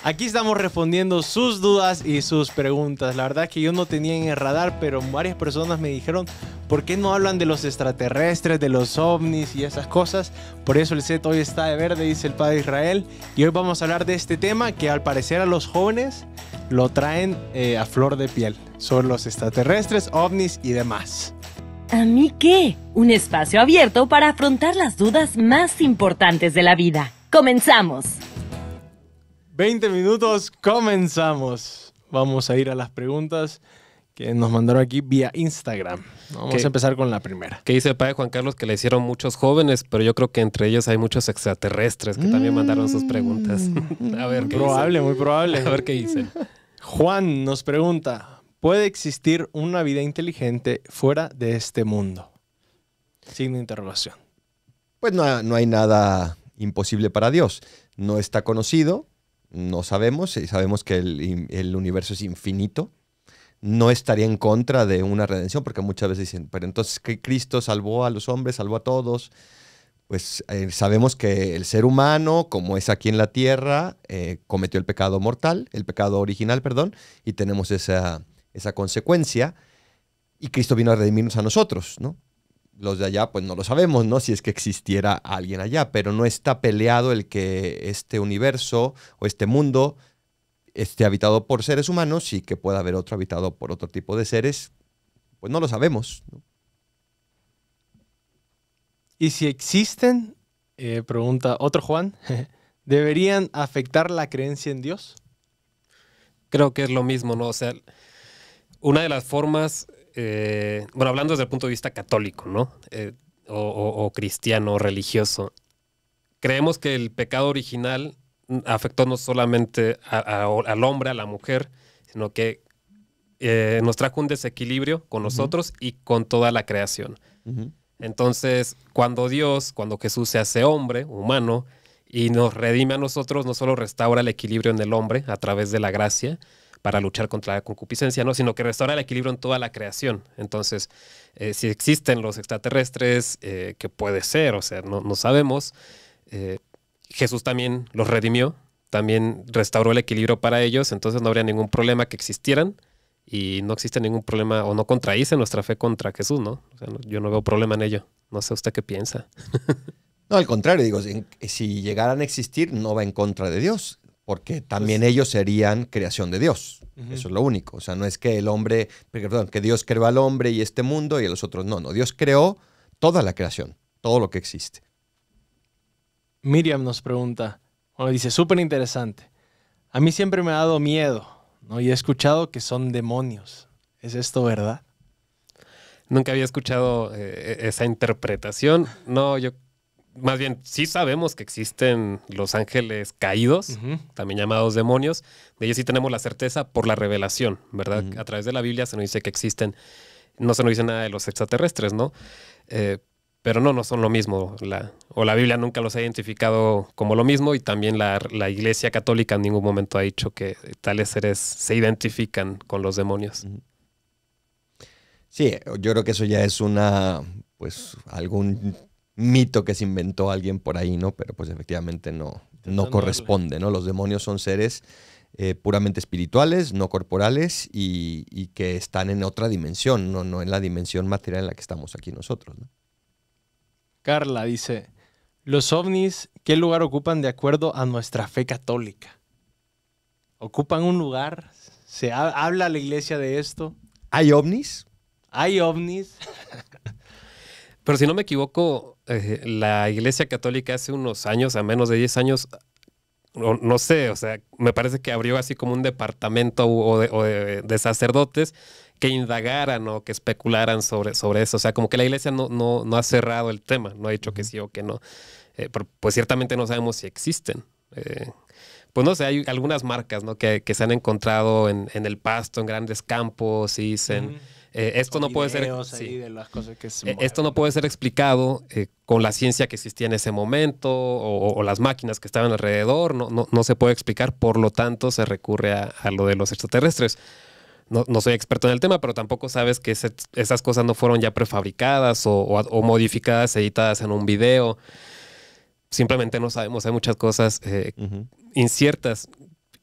Aquí estamos respondiendo sus dudas y sus preguntas. La verdad que yo no tenía en el radar, pero varias personas me dijeron, ¿por qué no hablan de los extraterrestres, de los ovnis y esas cosas? Por eso el set hoy está de verde, dice el Padre Israel. Y hoy vamos a hablar de este tema que al parecer a los jóvenes lo traen a flor de piel. Son los extraterrestres, ovnis y demás. ¿A mí qué? Un espacio abierto para afrontar las dudas más importantes de la vida. ¡Comenzamos! 20 minutos, comenzamos. Vamos a ir a las preguntas que nos mandaron aquí vía Instagram. Vamos a empezar con la primera. Que dice el padre Juan Carlos que le hicieron muchos jóvenes, pero yo creo que entre ellos hay muchos extraterrestres que también mandaron sus preguntas. A ver qué probable, dicen. muy probable. A ver qué dicen. Juan nos pregunta, ¿puede existir una vida inteligente fuera de este mundo? Signo de interrogación. Pues no hay nada imposible para Dios. No está conocido. No sabemos, sabemos que el universo es infinito. No estaría en contra de una redención, porque muchas veces dicen, pero entonces que Cristo salvó a los hombres, salvó a todos. Pues sabemos que el ser humano, como es aquí en la tierra, cometió el pecado mortal, el pecado original, perdón, y tenemos esa consecuencia. Y Cristo vino a redimirnos a nosotros, ¿no? Los de allá, pues no lo sabemos, ¿no? Si es que existiera alguien allá, pero no está peleado el que este universo o este mundo esté habitado por seres humanos y que pueda haber otro habitado por otro tipo de seres, pues no lo sabemos, ¿no? Y si existen, pregunta otro Juan, ¿deberían afectar la creencia en Dios? Creo que es lo mismo, ¿no? O sea, una de las formas... bueno, hablando desde el punto de vista católico, ¿no? O cristiano, o religioso. Creemos que el pecado original afectó no solamente al hombre, a la mujer, sino que nos trajo un desequilibrio con nosotros y con toda la creación. Entonces, cuando Jesús se hace hombre, humano, y nos redime a nosotros, no solo restaura el equilibrio en el hombre a través de la gracia, para luchar contra la concupiscencia, ¿no? Sino que restaura el equilibrio en toda la creación. Entonces, si existen los extraterrestres, que puede ser, o sea, no sabemos, Jesús también los redimió, también restauró el equilibrio para ellos, entonces no habría ningún problema que existieran y no existe ningún problema o no contradice nuestra fe contra Jesús, ¿no? O sea, yo no veo problema en ello. No sé usted qué piensa. No, al contrario, digo, si llegaran a existir, no va en contra de Dios. Porque también ellos serían creación de Dios. Eso es lo único. O sea, no es que que Dios creó al hombre y este mundo y a los otros no. No, Dios creó toda la creación, todo lo que existe. Miriam nos pregunta, dice, súper interesante. A mí siempre me ha dado miedo, ¿no? Y he escuchado que son demonios. ¿Es esto verdad? Nunca había escuchado esa interpretación. No, más bien, sí sabemos que existen los ángeles caídos, también llamados demonios. De ellos sí tenemos la certeza por la revelación, ¿verdad? A través de la Biblia se nos dice que existen. No se nos dice nada de los extraterrestres, ¿no? Pero no son lo mismo. La Biblia nunca los ha identificado como lo mismo y también la Iglesia Católica en ningún momento ha dicho que tales seres se identifican con los demonios. Sí, yo creo que eso ya es algún mito que se inventó alguien por ahí, ¿no? Pero pues efectivamente no corresponde, ¿no? Los demonios son seres puramente espirituales, no corporales y que están en otra dimensión, no en la dimensión material en la que estamos aquí nosotros, ¿no? Carla dice, ¿los ovnis qué lugar ocupan de acuerdo a nuestra fe católica? ¿Ocupan un lugar? ¿Se habla la iglesia de esto? ¿Hay ovnis? ¿Hay ovnis? Pero si no me equivoco, la Iglesia Católica hace unos años, a menos de 10 años, no sé, o sea, me parece que abrió así como un departamento de sacerdotes que indagaran o que especularan sobre eso. O sea, como que la Iglesia no ha cerrado el tema, no ha dicho que sí o que no. Pues ciertamente no sabemos si existen. Pues no sé, hay algunas marcas, ¿no? que se han encontrado en el pasto, en grandes campos, y dicen... Esto no puede ser, esto no puede ser explicado con la ciencia que existía en ese momento o las máquinas que estaban alrededor. No se puede explicar, por lo tanto se recurre a lo de los extraterrestres. No soy experto en el tema, pero tampoco sabes que esas cosas no fueron ya prefabricadas o modificadas, editadas en un video. Simplemente no sabemos, hay muchas cosas inciertas.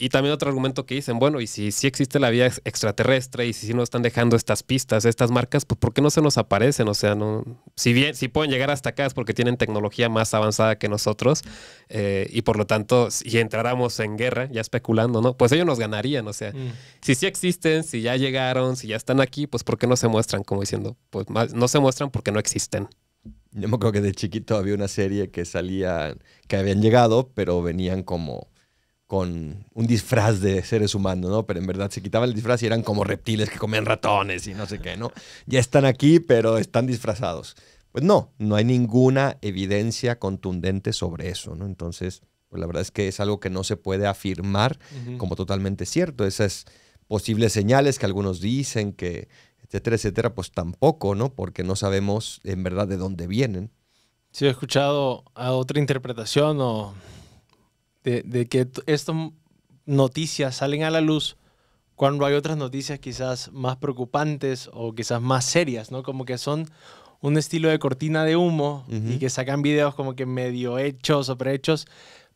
Y también otro argumento que dicen, bueno, y si sí existe la vida extraterrestre y si sí nos están dejando estas pistas, estas marcas, pues ¿por qué no se nos aparecen? O sea, no, si bien si pueden llegar hasta acá es porque tienen tecnología más avanzada que nosotros y por lo tanto, si entráramos en guerra, ya especulando, ¿no? Pues ellos nos ganarían, o sea, si sí existen, si ya llegaron, si ya están aquí, pues ¿por qué no se muestran? Como diciendo, pues no se muestran porque no existen. Yo me acuerdo que de chiquito había una serie que salía, que habían llegado, pero venían como con un disfraz de seres humanos, ¿no? Pero en verdad se quitaba el disfraz y eran como reptiles que comían ratones y no sé qué, ¿no? Ya están aquí, pero están disfrazados. Pues no hay ninguna evidencia contundente sobre eso, ¿no? Entonces, pues la verdad es que es algo que no se puede afirmar como totalmente cierto. Esas posibles señales que algunos dicen que, etcétera, etcétera, pues tampoco, ¿no? Porque no sabemos en verdad de dónde vienen. Sí, he escuchado a otra interpretación o de que estas noticias salen a la luz cuando hay otras noticias quizás más preocupantes o quizás más serias, ¿no? Como que son un estilo de cortina de humo y que sacan videos como que medio hechos o prehechos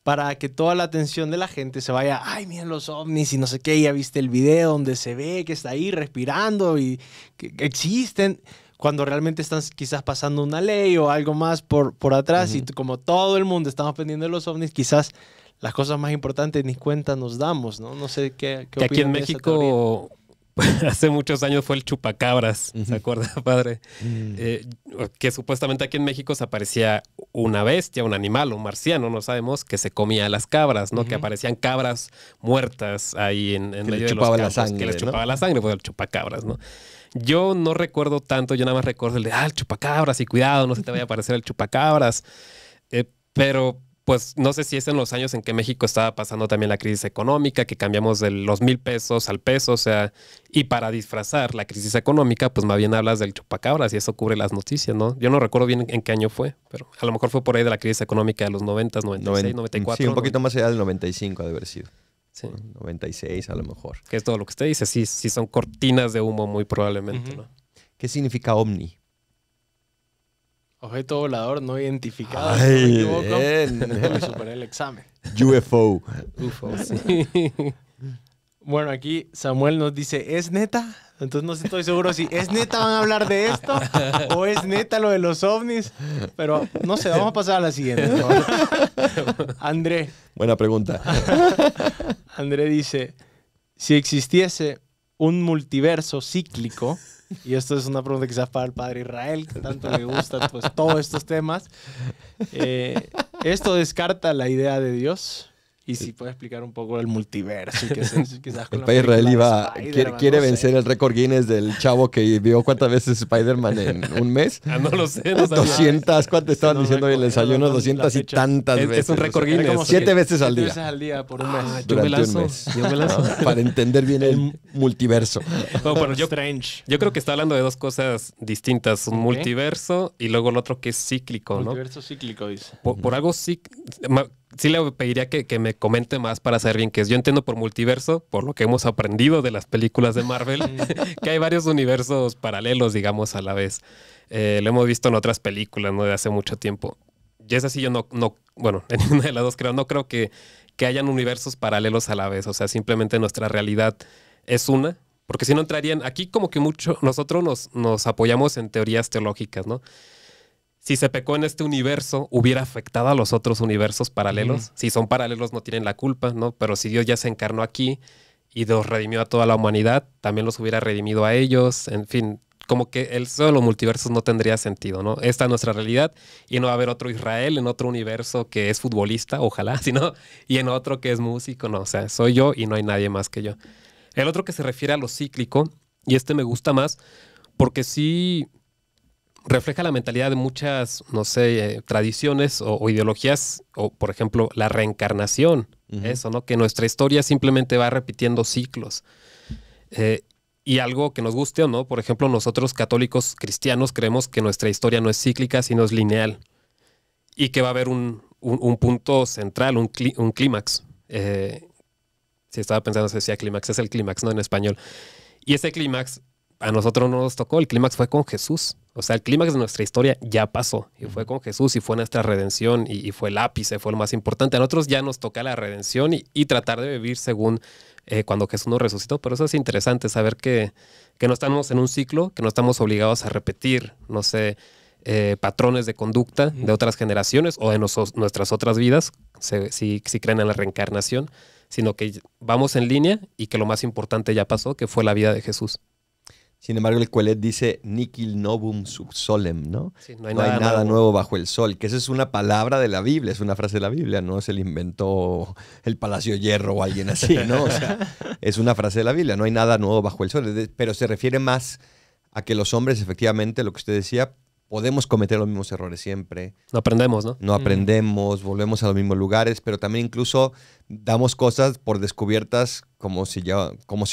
para que toda la atención de la gente se vaya, ay, miren los ovnis y no sé qué, ya viste el video donde se ve que está ahí respirando y que existen, cuando realmente están quizás pasando una ley o algo más por atrás y como todo el mundo estamos pendientes de los ovnis, quizás las cosas más importantes ni cuenta nos damos, ¿no? No sé qué que aquí en México hace muchos años fue el chupacabras, ¿se acuerda, padre? Que supuestamente aquí en México se aparecía una bestia, un animal, un marciano, no sabemos, que se comía a las cabras, ¿no? Que aparecían cabras muertas ahí en medio de los campos, sangre, que les chupaba la sangre, pues el chupacabras, ¿no? Yo no recuerdo tanto, yo nada más recuerdo el de, el chupacabras y cuidado, no se te vaya a aparecer el chupacabras, pero pues no sé si es en los años en que México estaba pasando también la crisis económica, que cambiamos de los 1,000 pesos al peso, o sea, y para disfrazar la crisis económica, pues más bien hablas del chupacabras y eso cubre las noticias, ¿no? Yo no recuerdo bien en qué año fue, pero a lo mejor fue por ahí de la crisis económica de los 90, 96, 94. Sí, un poquito más allá del 95 ha de haber sido. Sí. 96 a lo mejor. Que es todo lo que usted dice, sí son cortinas de humo muy probablemente, ¿no? ¿Qué significa ovni? Objeto volador no identificado. Ay, si no me equivoco. bien. Me superé el examen. UFO. UFO, sí. Bueno, aquí Samuel nos dice, ¿es neta? Entonces no estoy seguro si es neta van a hablar de esto o es neta lo de los ovnis. Pero no sé, vamos a pasar a la siguiente. ¿No? André. Buena pregunta. André dice, si existiese un multiverso cíclico, y esto es una pregunta quizás para el padre Israel, que tanto le gusta pues, todos estos temas, ¿esto descarta la idea de Dios? Y si puede explicar un poco el multiverso. Y quizás con el padre Israel quiere no vencer el récord Guinness del chavo que vio cuántas veces Spider-Man en un mes. No lo sé, no sabía. 200, ¿cuánto estaban diciendo hoy en el desayuno? 200 y tantas veces. Es un récord Guinness. 7 veces al día. 7 veces al día por un mes. Yo me lanzo. Para entender bien el multiverso. No, pero yo Strange. creo que está hablando de dos cosas distintas. Un multiverso y luego el otro que es cíclico, ¿no? Multiverso cíclico, dice. Por algo sí le pediría que me comente más para saber bien qué es. Yo entiendo por multiverso, por lo que hemos aprendido de las películas de Marvel, que hay varios universos paralelos, digamos, a la vez. Lo hemos visto en otras películas, ¿no? De hace mucho tiempo. Y es así, yo no bueno, en ninguna de las dos creo. No creo que hayan universos paralelos a la vez. O sea, simplemente nuestra realidad es una. Porque si no entrarían... Aquí como que mucho nosotros nos apoyamos en teorías teológicas, ¿no? Si se pecó en este universo, ¿hubiera afectado a los otros universos paralelos? Si son paralelos, no tienen la culpa, ¿no? Pero si Dios ya se encarnó aquí y los redimió a toda la humanidad, también los hubiera redimido a ellos. En fin, como que el solo de los multiversos no tendría sentido, ¿no? Esta es nuestra realidad y no va a haber otro Israel en otro universo que es futbolista, ojalá, sino y en otro que es músico, no. O sea, soy yo y no hay nadie más que yo. El otro que se refiere a lo cíclico, y este me gusta más porque sí refleja la mentalidad de muchas, no sé, tradiciones o ideologías, o por ejemplo, la reencarnación, eso, ¿no? Que nuestra historia simplemente va repitiendo ciclos. Y algo que nos guste o no, por ejemplo, nosotros católicos cristianos creemos que nuestra historia no es cíclica, sino es lineal. Y que va a haber un punto central, un clímax. Si estaba pensando si decía clímax, es el clímax, ¿no? En español. Y ese clímax a nosotros no nos tocó, el clímax fue con Jesús. O sea, el clímax de nuestra historia ya pasó. Y fue con Jesús y fue nuestra redención y fue el ápice, fue lo más importante. A nosotros ya nos toca la redención y tratar de vivir según cuando Jesús nos resucitó. Pero eso es interesante, saber que no estamos en un ciclo, que no estamos obligados a repetir, no sé, patrones de conducta de otras generaciones o de nuestras otras vidas, si creen en la reencarnación, sino que vamos en línea y que lo más importante ya pasó, que fue la vida de Jesús. Sin embargo, el Coelet dice Nihil novum sub solem, ¿no? Sí, no hay nada nuevo bajo el sol, que esa es una palabra de la Biblia, es una frase de la Biblia, no se le inventó el Palacio Hierro o alguien así, ¿no? O sea, es una frase de la Biblia, no hay nada nuevo bajo el sol, pero se refiere más a que los hombres, efectivamente, lo que usted decía, podemos cometer los mismos errores siempre. No aprendemos, ¿no? No aprendemos, volvemos a los mismos lugares, pero también incluso damos cosas por descubiertas como si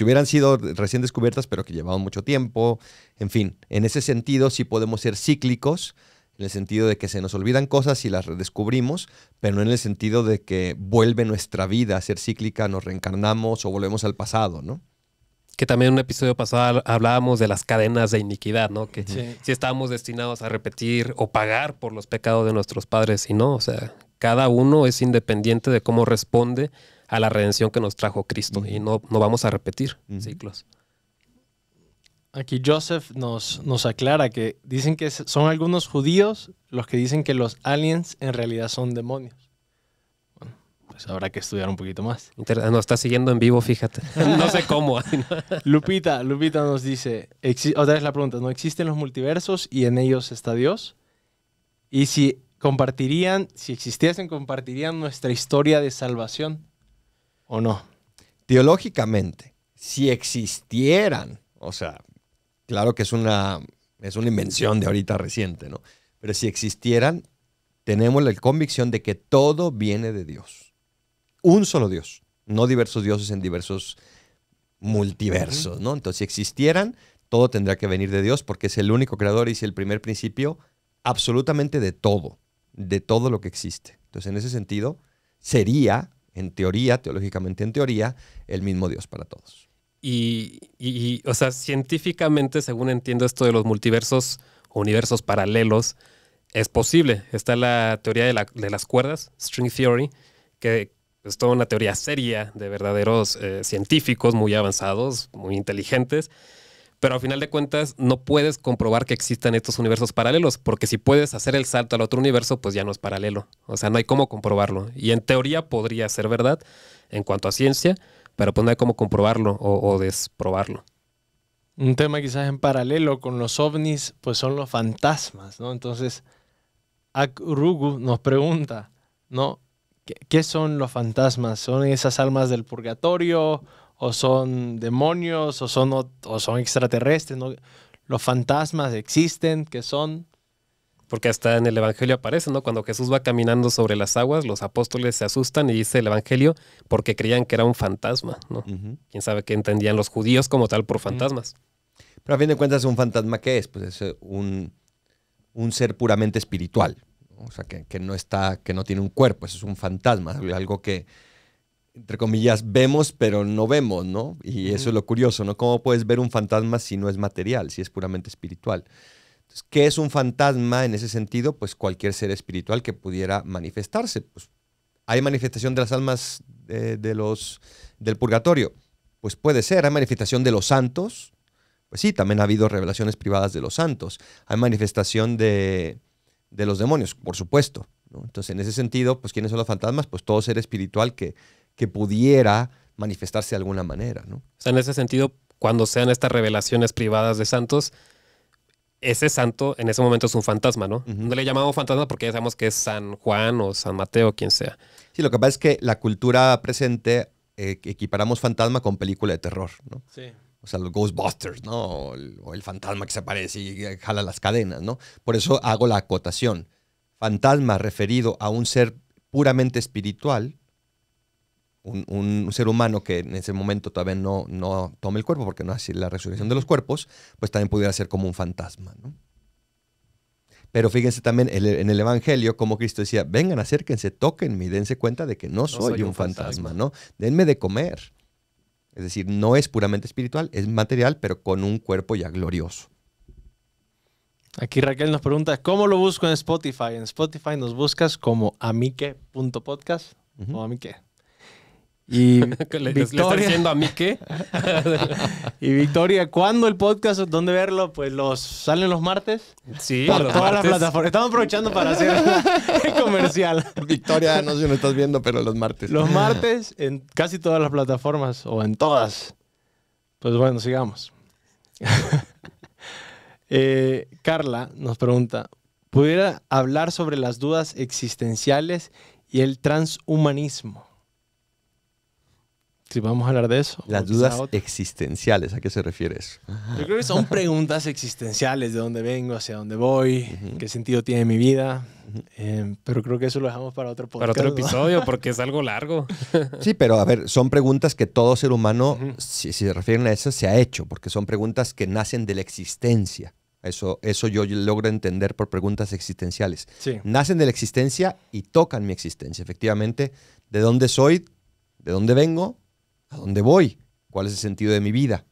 hubieran sido recién descubiertas, pero que llevaban mucho tiempo. En fin, en ese sentido sí podemos ser cíclicos, en el sentido de que se nos olvidan cosas y las redescubrimos, pero no en el sentido de que vuelve nuestra vida a ser cíclica, nos reencarnamos o volvemos al pasado, ¿no? Que también en un episodio pasado hablábamos de las cadenas de iniquidad, ¿no? Que Sí. si estábamos destinados a repetir o pagar por los pecados de nuestros padres y no, o sea, cada uno es independiente de cómo responde a la redención que nos trajo Cristo y no vamos a repetir ciclos. Aquí Joseph nos aclara que dicen que son algunos judíos los que dicen que los aliens en realidad son demonios. Bueno, pues habrá que estudiar un poquito más. Nos está siguiendo en vivo, fíjate. No sé cómo. Lupita nos dice, otra vez la pregunta, ¿no existen los multiversos y en ellos está Dios? Y si existiesen, compartirían nuestra historia de salvación o no. Teológicamente, si existieran, o sea, claro que es una invención de ahorita reciente, ¿no? Pero si existieran, tenemos la convicción de que todo viene de Dios. Un solo Dios, no diversos dioses en diversos multiversos, ¿no? Entonces, si existieran, todo tendría que venir de Dios porque es el único creador y es el primer principio absolutamente de todo lo que existe. Entonces, en ese sentido, sería, en teoría, teológicamente en teoría, el mismo Dios para todos. Y o sea, científicamente, según entiendo esto de los multiversos o universos paralelos, es posible. Está la teoría de las cuerdas, string theory, que es toda una teoría seria de verdaderos científicos muy avanzados, muy inteligentes, pero al final de cuentas no puedes comprobar que existan estos universos paralelos, porque si puedes hacer el salto al otro universo, pues ya no es paralelo. O sea, no hay cómo comprobarlo. Y en teoría podría ser verdad en cuanto a ciencia, pero pues no hay cómo comprobarlo o desprobarlo. Un tema quizás en paralelo con los ovnis, pues son los fantasmas, ¿no? Entonces, Akrugu nos pregunta, ¿no? ¿Qué son los fantasmas? ¿Son esas almas del purgatorio? ¿O son demonios? ¿O son extraterrestres? ¿No? ¿Los fantasmas existen? ¿Qué son? Porque hasta en el Evangelio aparece, ¿no? Cuando Jesús va caminando sobre las aguas, los apóstoles se asustan y dice el Evangelio porque creían que era un fantasma, ¿no? ¿Quién sabe qué entendían los judíos como tal por fantasmas? Pero a fin de cuentas, ¿un fantasma qué es? Pues es un ser puramente espiritual. O sea, que no tiene un cuerpo, eso es un fantasma, algo que, entre comillas, vemos pero no vemos, ¿no? Y eso es lo curioso, ¿no? ¿Cómo puedes ver un fantasma si no es material, si es puramente espiritual? Entonces, ¿qué es un fantasma en ese sentido? Pues cualquier ser espiritual que pudiera manifestarse. Pues, ¿hay manifestación de las almas del purgatorio? Pues puede ser. ¿Hay manifestación de los santos? Pues sí, también ha habido revelaciones privadas de los santos. ¿Hay manifestación de los demonios? Por supuesto, ¿no? Entonces, en ese sentido, pues ¿quiénes son los fantasmas? Pues todo ser espiritual que pudiera manifestarse de alguna manera, ¿no? O sea, en ese sentido, cuando sean estas revelaciones privadas de santos, ese santo en ese momento es un fantasma, ¿no? No le llamamos fantasma porque ya sabemos que es San Juan o San Mateo, quien sea. Sí, lo que pasa es que la cultura presente equiparamos fantasma con película de terror, ¿no? Sí. O sea, los Ghostbusters, ¿no? O el fantasma que se aparece y jala las cadenas, ¿no? Por eso hago la acotación. Fantasma referido a un ser puramente espiritual, un ser humano que en ese momento todavía no toma el cuerpo porque no hace la resurrección de los cuerpos, pues también pudiera ser como un fantasma, ¿no? Pero fíjense también en el Evangelio como Cristo decía, vengan, acérquense, tóquenme y dense cuenta de que no soy un fantasma, ¿no? Denme de comer. Es decir, no es puramente espiritual, es material, pero con un cuerpo ya glorioso. Aquí Raquel nos pregunta, ¿cómo lo busco en Spotify? En Spotify nos buscas como amique.podcast o amique. Y ¿Le están diciendo a mí qué? y Victoria, ¿cuándo el podcast? ¿Dónde verlo? Pues salen los martes. Sí, Por los todas las martes. plataformas. Estamos aprovechando para hacer el comercial. Victoria, no sé si me estás viendo, pero los martes. Los martes en casi todas las plataformas o en todas. Pues bueno, sigamos. Carla nos pregunta, ¿pudiera hablar sobre las dudas existenciales y el transhumanismo? Si vamos a hablar de eso. Las o quizá dudas otro. existenciales, ¿a qué se refiere eso? Yo creo que son preguntas existenciales, de dónde vengo, hacia dónde voy, qué sentido tiene mi vida. Pero creo que eso lo dejamos para otro Para podcast. otro ¿no? episodio, porque es algo largo. Sí, pero a ver, son preguntas que todo ser humano, Ujú. si se refieren a eso, se ha hecho, porque son preguntas que nacen de la existencia. Eso yo logro entender por preguntas existenciales. Sí. Nacen de la existencia y tocan mi existencia. Efectivamente, ¿de dónde soy? ¿De dónde vengo? ¿A dónde voy? ¿Cuál es el sentido de mi vida?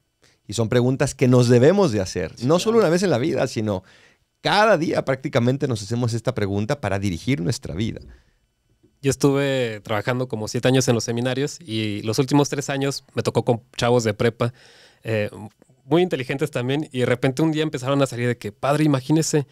Y son preguntas que nos debemos de hacer. Sí, No solo claro. una vez en la vida, sino cada día prácticamente nos hacemos esta pregunta para dirigir nuestra vida. Yo estuve trabajando como 7 años en los seminarios y los últimos 3 años me tocó con chavos de prepa, muy inteligentes también, y de repente un día empezaron a salir de que, padre, imagínese,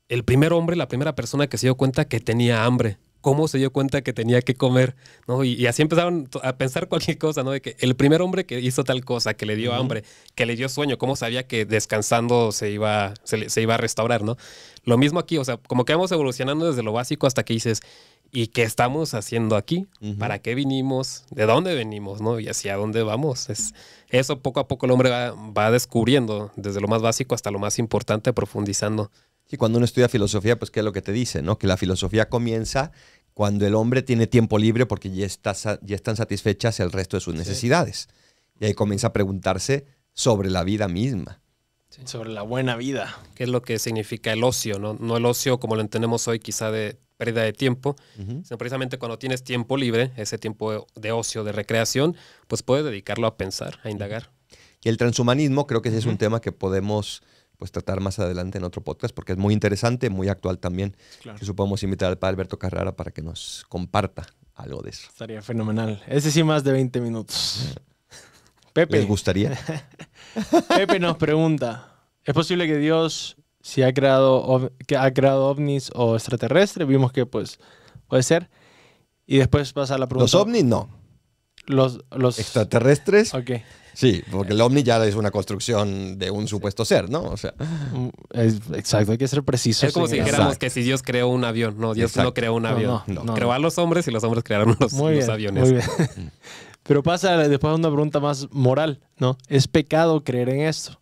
el primer hombre, la primera persona que se dio cuenta que tenía hambre. ¿Cómo se dio cuenta que tenía que comer? ¿No? Y así empezaron a pensar cualquier cosa, ¿no? De que el primer hombre que hizo tal cosa, que le dio hambre, que le dio sueño, ¿cómo sabía que descansando se iba a restaurar, ¿no? Lo mismo aquí, o sea, como que vamos evolucionando desde lo básico hasta que dices, ¿y qué estamos haciendo aquí? Ujú. ¿Para qué vinimos? ¿De dónde venimos? ¿No? Y hacia dónde vamos. Eso poco a poco el hombre va descubriendo, desde lo más básico hasta lo más importante, profundizando. Sí, cuando uno estudia filosofía, pues qué es lo que te dice, ¿no? Que la filosofía comienza cuando el hombre tiene tiempo libre porque ya están satisfechas el resto de sus necesidades. Y ahí comienza a preguntarse sobre la vida misma. Sobre la buena vida. ¿Qué es lo que significa el ocio? No, no el ocio como lo entendemos hoy, quizá de pérdida de tiempo, Ujú. sino precisamente cuando tienes tiempo libre, ese tiempo de ocio, de recreación, pues puedes dedicarlo a pensar, a indagar. Y el transhumanismo creo que ese es un tema que podemos pues tratar más adelante en otro podcast porque es muy interesante, muy actual también. Claro. Eso podemos invitar al padre Alberto Carrara para que nos comparta algo de eso. Estaría fenomenal. Ese sí más de 20 minutos. ¿Les Pepe, gustaría? Pepe nos pregunta, ¿es posible que Dios si ha creado ovnis o extraterrestres? Vimos que pues puede ser. Y después pasa la pregunta. Los ovnis no. Los Extraterrestres, Ok. sí, porque el ovni ya es una construcción de un supuesto ser, ¿no? O sea, Exacto, hay que ser precisos. Es como si en eso. dijéramos Exacto. que si Dios creó un avión. No, Dios Exacto. no creó un avión. no. Creó a los hombres y los hombres crearon los Muy bien, aviones. muy bien. Pero pasa después a una pregunta más moral, ¿no? ¿Es pecado creer en esto?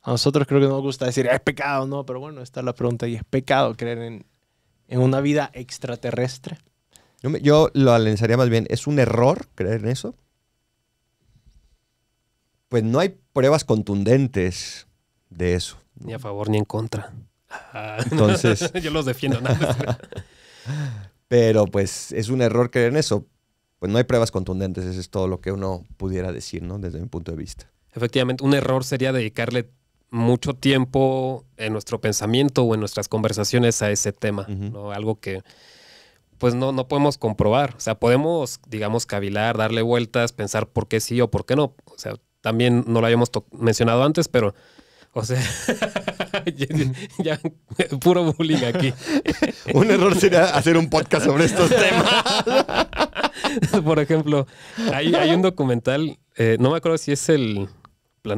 A nosotros creo que nos gusta decir, es pecado, ¿no? Pero bueno, esta es la pregunta y es pecado creer en una vida extraterrestre. yo lo lanzaría más bien, ¿es un error creer en eso? Pues no hay pruebas contundentes de eso. Ni a favor ni en contra. Entonces, Yo los defiendo. ¿No? pero pues es un error creer en eso. Pues no hay pruebas contundentes, eso es todo lo que uno pudiera decir, ¿no? Desde mi punto de vista. Efectivamente, un error sería dedicarle mucho tiempo en nuestro pensamiento o en nuestras conversaciones a ese tema, Ujú. ¿no? Algo que pues no podemos comprobar. O sea, podemos, digamos, cavilar, darle vueltas, pensar por qué sí o por qué no. O sea, también no lo habíamos mencionado antes, pero, o sea, ya, puro bullying aquí. Un error sería hacer un podcast sobre estos temas. Por ejemplo, hay un documental, no me acuerdo si es el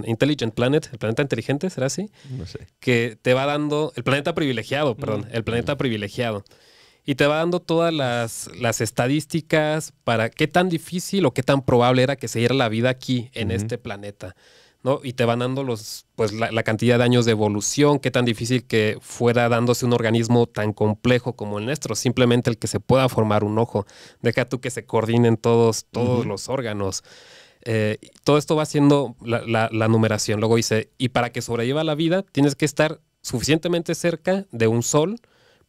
Intelligent Planet, el planeta inteligente, ¿será así? No sé. Que te va dando, el planeta privilegiado, perdón, el planeta privilegiado. Y te va dando todas las estadísticas para qué tan difícil o qué tan probable era que se diera la vida aquí en este planeta, ¿no? Y te van dando la cantidad de años de evolución, qué tan difícil que fuera dándose un organismo tan complejo como el nuestro, simplemente el que se pueda formar un ojo. Deja tú que se coordinen todos los órganos. Todo esto va haciendo la numeración. Luego dice, y para que sobreviva la vida, tienes que estar suficientemente cerca de un sol,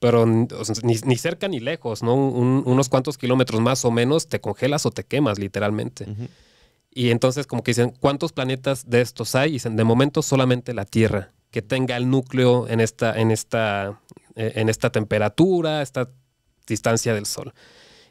pero o sea, ni cerca ni lejos, ¿no? Unos cuantos kilómetros más o menos te congelas o te quemas, literalmente. Y entonces como que dicen, ¿cuántos planetas de estos hay? Y dicen, de momento solamente la Tierra. que tenga el núcleo en esta temperatura, esta distancia del Sol.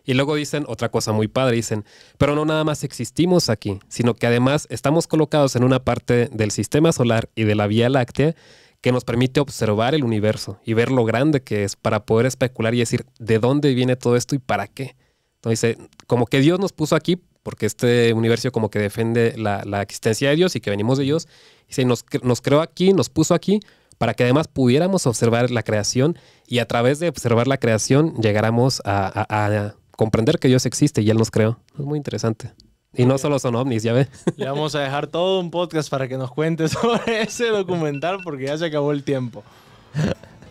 Y luego dicen otra cosa muy padre, dicen, pero no nada más existimos aquí, sino que además estamos colocados en una parte del sistema solar y de la Vía Láctea que nos permite observar el universo y ver lo grande que es para poder especular y decir de dónde viene todo esto y para qué. Entonces, como que Dios nos puso aquí, porque este universo como que defiende la existencia de Dios y que venimos de Dios, y nos creó aquí, nos puso aquí, para que además pudiéramos observar la creación y a través de observar la creación llegáramos a comprender que Dios existe y Él nos creó. Es muy interesante. Y no solo son ovnis, ya ve. Le vamos a dejar todo un podcast para que nos cuente sobre ese documental porque ya se acabó el tiempo.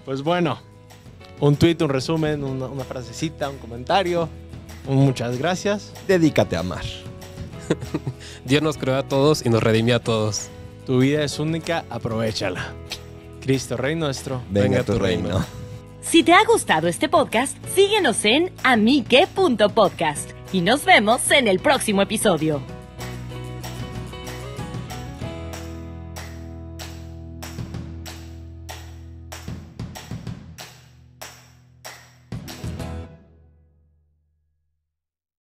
Pues bueno, un tweet, un resumen, una frasecita, un comentario. Muchas gracias. Dedícate a amar. Dios nos creó a todos y nos redimió a todos. Tu vida es única, aprovéchala. Cristo Rey nuestro. Venga tu reino. Si te ha gustado este podcast, síguenos en amique.podcast y nos vemos en el próximo episodio.